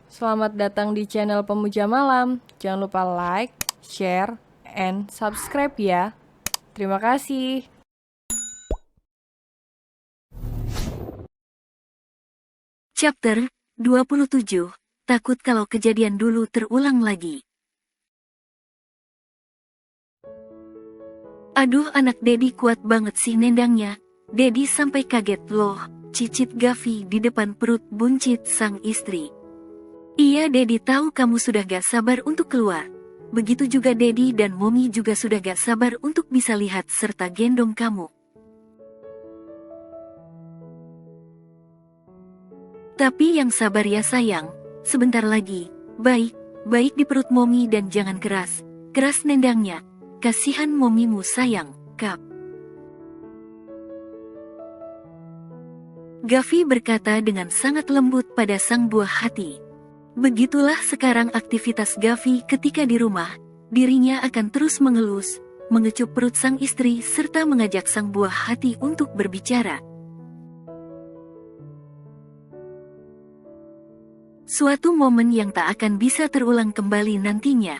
Selamat datang di channel Pemuja Malam. Jangan lupa like, share, and subscribe ya. Terima kasih. Chapter 27. Takut kalau kejadian dulu terulang lagi. Aduh, anak Dedi kuat banget sih nendangnya. Dedi sampai kaget loh, cicit Gavi di depan perut buncit sang istri. Iya, Dedi tahu kamu sudah gak sabar untuk keluar. Begitu juga Dedi dan Momi juga sudah gak sabar untuk bisa lihat serta gendong kamu. Tapi yang sabar ya sayang, sebentar lagi. Baik di perut Momi dan jangan keras nendangnya. Kasihan Momimu sayang, Kap. Gavi berkata dengan sangat lembut pada sang buah hati. Begitulah sekarang aktivitas Gavi ketika di rumah. Dirinya akan terus mengelus, mengecup perut sang istri serta mengajak sang buah hati untuk berbicara. Suatu momen yang tak akan bisa terulang kembali nantinya.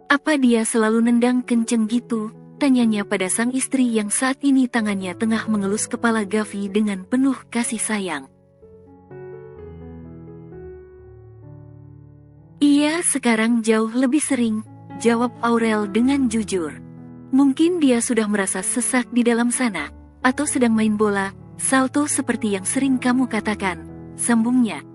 Apa dia selalu nendang kenceng gitu? Tanyanya pada sang istri yang saat ini tangannya tengah mengelus kepala Gavi dengan penuh kasih sayang. Iya, sekarang jauh lebih sering, jawab Aurel dengan jujur. Mungkin dia sudah merasa sesak di dalam sana, atau sedang main bola, salto seperti yang sering kamu katakan, sambungnya.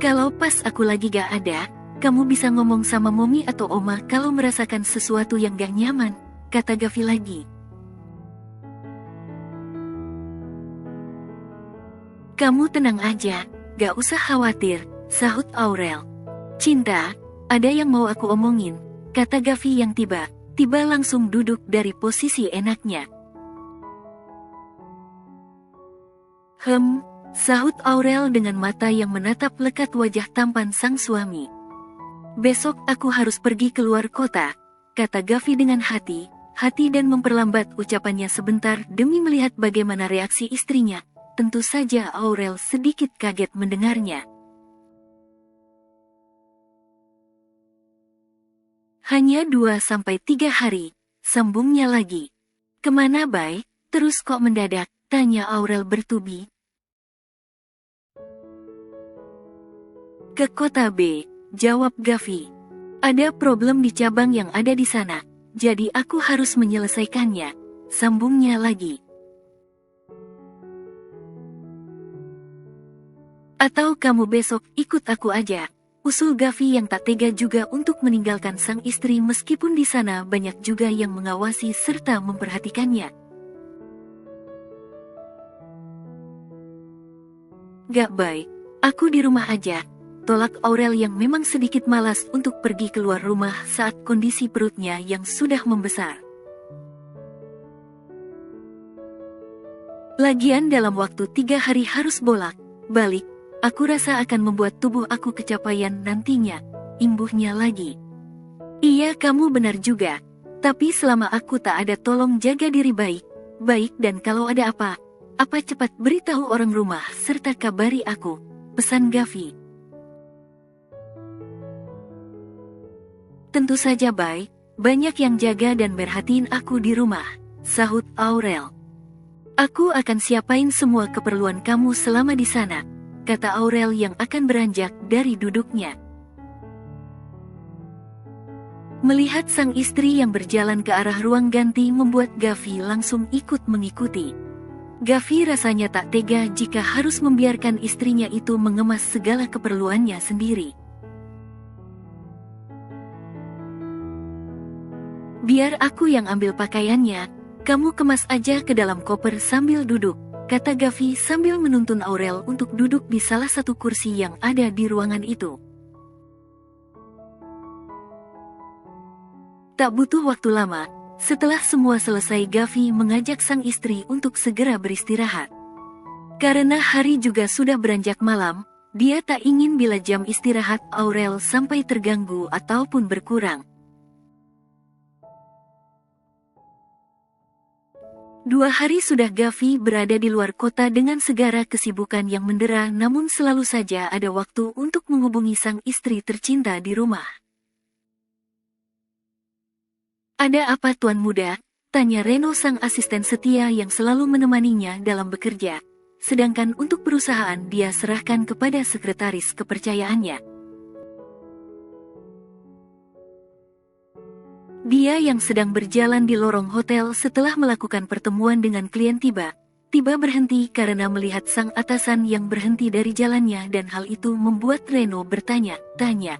Kalau pas aku lagi gak ada, kamu bisa ngomong sama Momi atau Oma kalau merasakan sesuatu yang gak nyaman, kata Gavi lagi. Kamu tenang aja, gak usah khawatir, sahut Aurel. Cinta, ada yang mau aku omongin, kata Gavi yang tiba-tiba langsung duduk dari posisi enaknya. Sahut Aurel dengan mata yang menatap lekat wajah tampan sang suami. Besok aku harus pergi keluar kota, kata Gavi dengan hati dan memperlambat ucapannya sebentar demi melihat bagaimana reaksi istrinya. Tentu saja Aurel sedikit kaget mendengarnya. Hanya 2-3 hari, sambungnya lagi. Kemana Bay? Terus kok mendadak? Tanya Aurel bertubi. Ke kota B, jawab Gavi. Ada problem di cabang yang ada di sana, jadi aku harus menyelesaikannya, sambungnya lagi. Atau kamu besok ikut aku aja, usul Gavi yang tak tega juga untuk meninggalkan sang istri meskipun di sana banyak juga yang mengawasi serta memperhatikannya. Gak baik, aku di rumah aja, tolak Aurel yang memang sedikit malas untuk pergi keluar rumah saat kondisi perutnya yang sudah membesar. Lagian dalam waktu 3 hari harus bolak-balik, aku rasa akan membuat tubuh aku kecapean nantinya, imbuhnya lagi. Iya, kamu benar juga, tapi selama aku tak ada tolong jaga diri baik dan kalau ada apa cepat beritahu orang rumah serta kabari aku, pesan Gavi. Tentu saja Bay, banyak yang jaga dan merhatiin aku di rumah, sahut Aurel. Aku akan siapain semua keperluan kamu selama di sana, kata Aurel yang akan beranjak dari duduknya. Melihat sang istri yang berjalan ke arah ruang ganti membuat Gavi langsung ikut mengikuti. Gavi rasanya tak tega jika harus membiarkan istrinya itu mengemas segala keperluannya sendiri. Biar aku yang ambil pakaiannya, kamu kemas aja ke dalam koper sambil duduk, kata Gavi sambil menuntun Aurel untuk duduk di salah satu kursi yang ada di ruangan itu. Tak butuh waktu lama, setelah semua selesai Gavi mengajak sang istri untuk segera beristirahat. Karena hari juga sudah beranjak malam, dia tak ingin bila jam istirahat Aurel sampai terganggu ataupun berkurang. 2 hari sudah Gavi berada di luar kota dengan segala kesibukan yang mendera, namun selalu saja ada waktu untuk menghubungi sang istri tercinta di rumah. "Ada apa Tuan Muda?" tanya Reno sang asisten setia yang selalu menemaninya dalam bekerja, sedangkan untuk perusahaan dia serahkan kepada sekretaris kepercayaannya. Dia yang sedang berjalan di lorong hotel setelah melakukan pertemuan dengan klien tiba berhenti karena melihat sang atasan yang berhenti dari jalannya, dan hal itu membuat Reno bertanya-tanya.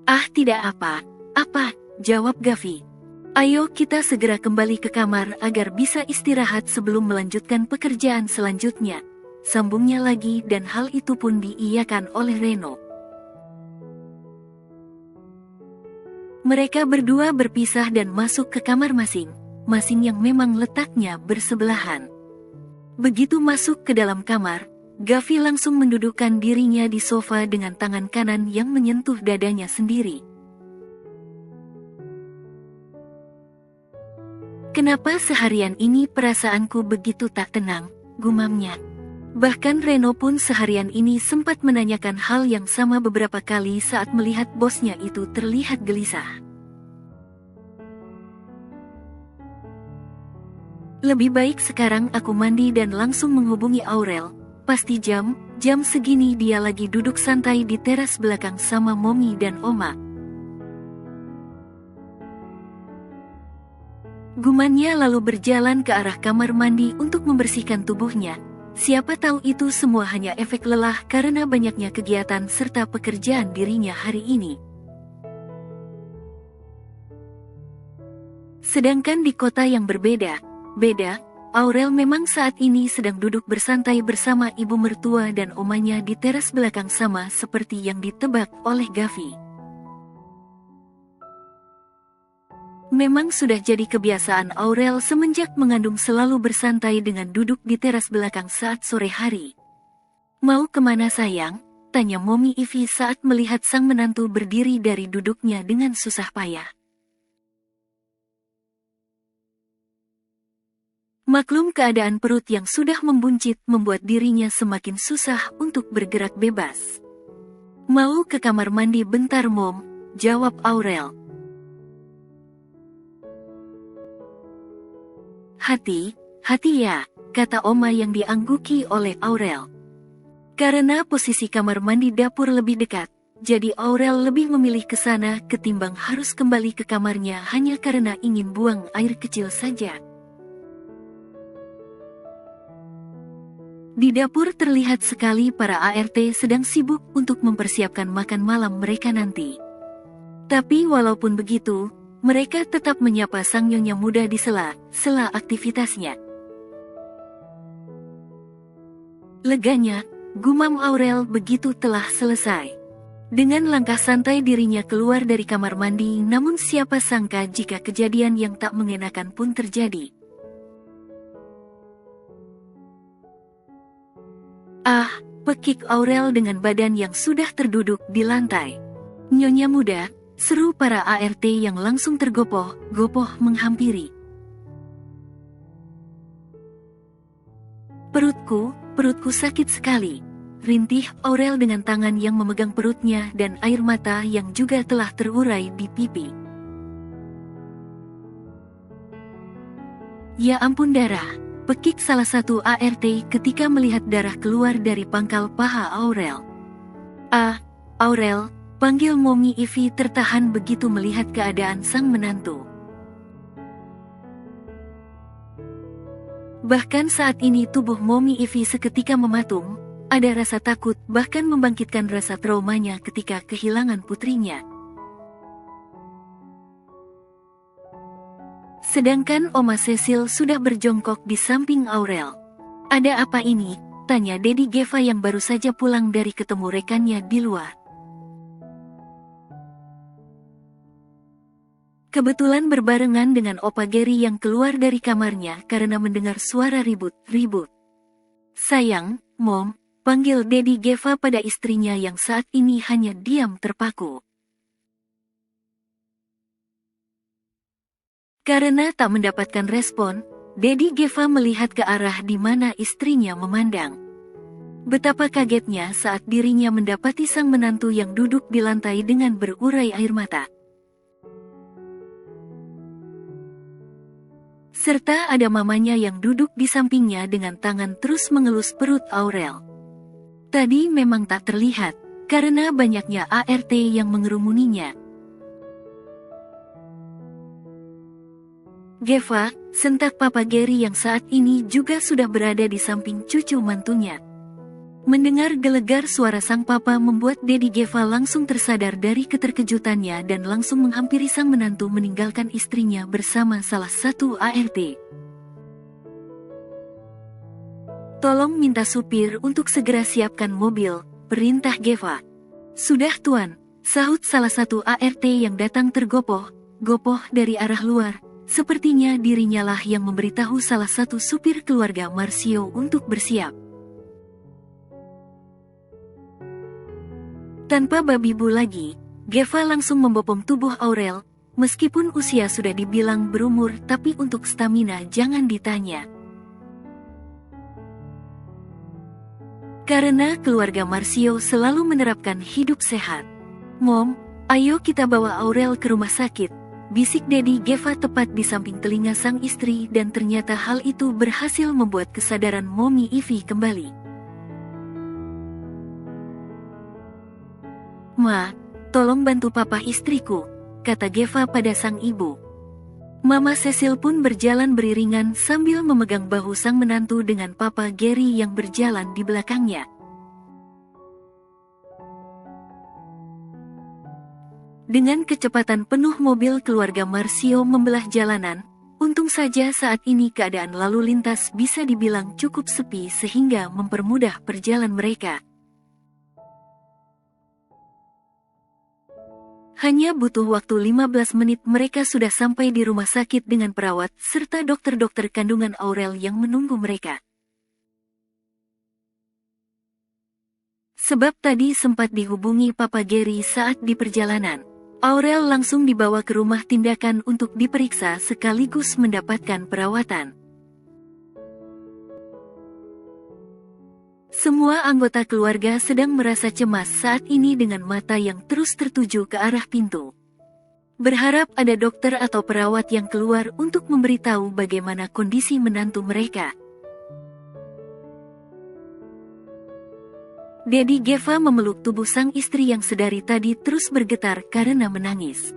"Ah, tidak apa-apa," jawab Gavi. "Ayo kita segera kembali ke kamar agar bisa istirahat sebelum melanjutkan pekerjaan selanjutnya," sambungnya lagi, dan hal itu pun diiyakan oleh Reno. Mereka berdua berpisah dan masuk ke kamar masing-masing yang memang letaknya bersebelahan. Begitu masuk ke dalam kamar, Gavi langsung mendudukkan dirinya di sofa dengan tangan kanan yang menyentuh dadanya sendiri. "Kenapa seharian ini perasaanku begitu tak tenang?" gumamnya. Bahkan Reno pun seharian ini sempat menanyakan hal yang sama beberapa kali saat melihat bosnya itu terlihat gelisah. "Lebih baik sekarang aku mandi dan langsung menghubungi Aurel. Pasti jam segini dia lagi duduk santai di teras belakang sama Momi dan Oma." Gumannya lalu berjalan ke arah kamar mandi untuk membersihkan tubuhnya. Siapa tahu itu semua hanya efek lelah karena banyaknya kegiatan serta pekerjaan dirinya hari ini. Sedangkan di kota yang beda, Aurel memang saat ini sedang duduk bersantai bersama ibu mertua dan omanya di teras belakang, sama seperti yang ditebak oleh Gavi. Memang sudah jadi kebiasaan Aurel semenjak mengandung selalu bersantai dengan duduk di teras belakang saat sore hari. "Mau kemana sayang?" tanya Momi Ivy saat melihat sang menantu berdiri dari duduknya dengan susah payah. Maklum keadaan perut yang sudah membuncit membuat dirinya semakin susah untuk bergerak bebas. "Mau ke kamar mandi bentar Mom," jawab Aurel. Hati ya," kata Oma yang diangguki oleh Aurel. Karena posisi kamar mandi dapur lebih dekat, jadi Aurel lebih memilih ke sana ketimbang harus kembali ke kamarnya hanya karena ingin buang air kecil saja. Di dapur terlihat sekali para ART sedang sibuk untuk mempersiapkan makan malam mereka nanti. Tapi walaupun begitu, mereka tetap menyapa sang nyonya muda di sela aktivitasnya. Leganya, gumam Aurel begitu telah selesai. Dengan langkah santai dirinya keluar dari kamar mandi, namun siapa sangka jika kejadian yang tak mengenakan pun terjadi. "Ah," pekik Aurel dengan badan yang sudah terduduk di lantai. "Nyonya muda," seru para ART yang langsung tergopoh-gopoh menghampiri. Perutku sakit sekali," rintih Aurel dengan tangan yang memegang perutnya dan air mata yang juga telah terurai di pipi. "Ya ampun darah," pekik salah satu ART ketika melihat darah keluar dari pangkal paha Aurel. "Ah, Aurel," panggil Momi Ivy tertahan begitu melihat keadaan sang menantu. Bahkan saat ini tubuh Momi Ivy seketika mematung, ada rasa takut bahkan membangkitkan rasa traumanya ketika kehilangan putrinya. Sedangkan Oma Cecil sudah berjongkok di samping Aurel. "Ada apa ini?" tanya Dedi Geva yang baru saja pulang dari ketemu rekannya di luar. Kebetulan berbarengan dengan Opa Gary yang keluar dari kamarnya karena mendengar suara ribut-ribut. "Sayang, Mom," panggil Dedi Geva pada istrinya yang saat ini hanya diam terpaku. Karena tak mendapatkan respon, Dedi Geva melihat ke arah di mana istrinya memandang. Betapa kagetnya saat dirinya mendapati sang menantu yang duduk di lantai dengan berurai air mata. Serta ada mamanya yang duduk di sampingnya dengan tangan terus mengelus perut Aurel. Tadi memang tak terlihat, karena banyaknya ART yang mengerumuninya. Geva, sentak Papa Gary yang saat ini juga sudah berada di samping cucu mantunya. Mendengar gelegar suara sang papa membuat Dedi Geva langsung tersadar dari keterkejutannya dan langsung menghampiri sang menantu meninggalkan istrinya bersama salah satu ART. "Tolong minta supir untuk segera siapkan mobil," perintah Geva. "Sudah tuan," sahut salah satu ART yang datang tergopoh-gopoh dari arah luar. Sepertinya dirinya lah yang memberitahu salah satu supir keluarga Marcio untuk bersiap. Tanpa babi bu lagi, Geva langsung membopong tubuh Aurel. Meskipun usia sudah dibilang berumur, tapi untuk stamina jangan ditanya. Karena keluarga Marcio selalu menerapkan hidup sehat. "Mom, ayo kita bawa Aurel ke rumah sakit," bisik Dedi Geva tepat di samping telinga sang istri, dan ternyata hal itu berhasil membuat kesadaran Mommy Ivy kembali. "Ma, tolong bantu papa istriku," kata Geva pada sang ibu. Mama Cecil pun berjalan beriringan sambil memegang bahu sang menantu dengan Papa Gary yang berjalan di belakangnya. Dengan kecepatan penuh mobil keluarga Marcio membelah jalanan. Untung saja saat ini keadaan lalu lintas bisa dibilang cukup sepi sehingga mempermudah perjalanan mereka. Hanya butuh waktu 15 menit mereka sudah sampai di rumah sakit dengan perawat serta dokter-dokter kandungan Aurel yang menunggu mereka. Sebab tadi sempat dihubungi Papa Gary saat di perjalanan. Aurel langsung dibawa ke rumah tindakan untuk diperiksa sekaligus mendapatkan perawatan. Semua anggota keluarga sedang merasa cemas saat ini dengan mata yang terus tertuju ke arah pintu. Berharap ada dokter atau perawat yang keluar untuk memberitahu bagaimana kondisi menantu mereka. Dedi Geva memeluk tubuh sang istri yang sedari tadi terus bergetar karena menangis.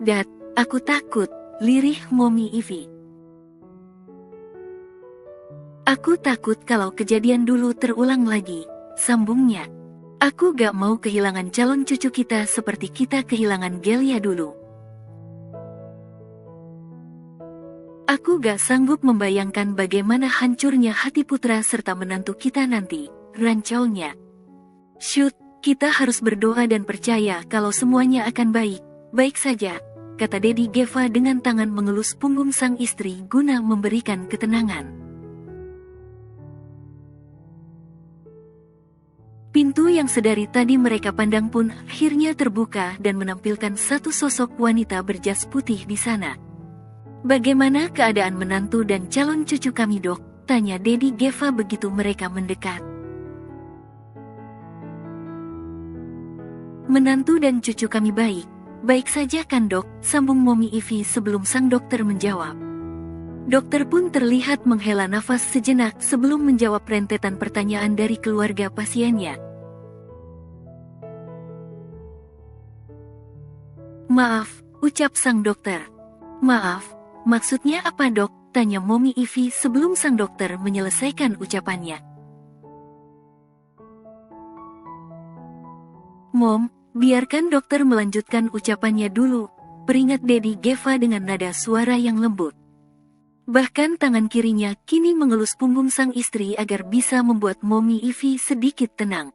"Dad, aku takut," lirih Mommy Ivy. "Aku takut kalau kejadian dulu terulang lagi," sambungnya. "Aku gak mau kehilangan calon cucu kita seperti kita kehilangan Gelia dulu. Aku gak sanggup membayangkan bagaimana hancurnya hati putra serta menantu kita nanti," rancaunya. "Shoot, kita harus berdoa dan percaya kalau semuanya akan baik saja," kata Dedi Geva dengan tangan mengelus punggung sang istri guna memberikan ketenangan. Pintu yang sedari tadi mereka pandang pun akhirnya terbuka dan menampilkan satu sosok wanita berjas putih di sana. "Bagaimana keadaan menantu dan calon cucu kami, Dok?" tanya Dedi Geva begitu mereka mendekat. "Menantu dan cucu kami baik saja kan, Dok?" sambung Mommy Ivy sebelum sang dokter menjawab. Dokter pun terlihat menghela nafas sejenak sebelum menjawab rentetan pertanyaan dari keluarga pasiennya. "Maaf," ucap sang dokter. "Maaf, maksudnya apa, Dok?" tanya Mommy Ivy sebelum sang dokter menyelesaikan ucapannya. "Mom, biarkan dokter melanjutkan ucapannya dulu," peringat Dedi Geva dengan nada suara yang lembut. Bahkan tangan kirinya kini mengelus punggung sang istri agar bisa membuat Mommy Ivy sedikit tenang.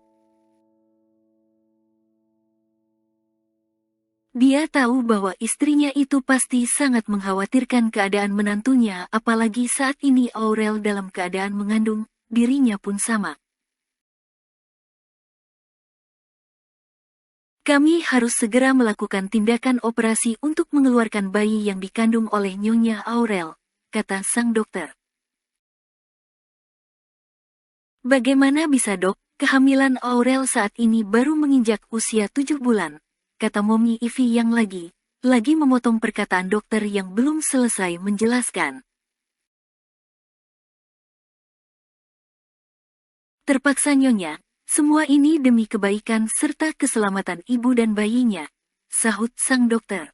Dia tahu bahwa istrinya itu pasti sangat mengkhawatirkan keadaan menantunya, apalagi saat ini Aurel dalam keadaan mengandung, dirinya pun sama. Kami harus segera melakukan tindakan operasi untuk mengeluarkan bayi yang dikandung oleh Nyonya Aurel, kata sang dokter. Bagaimana bisa dok, kehamilan Aurel saat ini baru menginjak usia 7 bulan, kata Mommy Ivy yang lagi memotong perkataan dokter yang belum selesai menjelaskan. Terpaksa Nyonya, semua ini demi kebaikan serta keselamatan ibu dan bayinya, sahut sang dokter.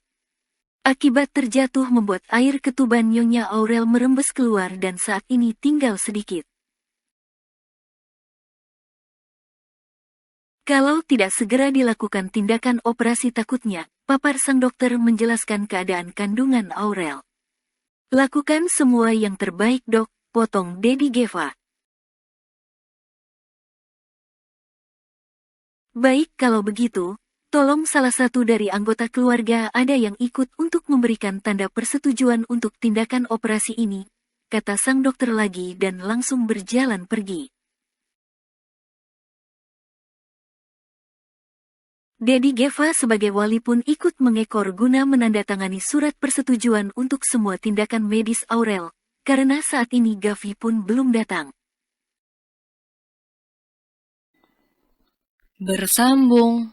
Akibat terjatuh membuat air ketuban Nyonya Aurel merembes keluar dan saat ini tinggal sedikit. Kalau tidak segera dilakukan tindakan operasi takutnya, papar sang dokter menjelaskan keadaan kandungan Aurel. Lakukan semua yang terbaik dok, potong Dedi Geva. Baik kalau begitu, tolong salah satu dari anggota keluarga ada yang ikut untuk memberikan tanda persetujuan untuk tindakan operasi ini, kata sang dokter lagi dan langsung berjalan pergi. Dedi Geva sebagai wali pun ikut mengekor guna menandatangani surat persetujuan untuk semua tindakan medis Aurel, karena saat ini Gavi pun belum datang. Bersambung.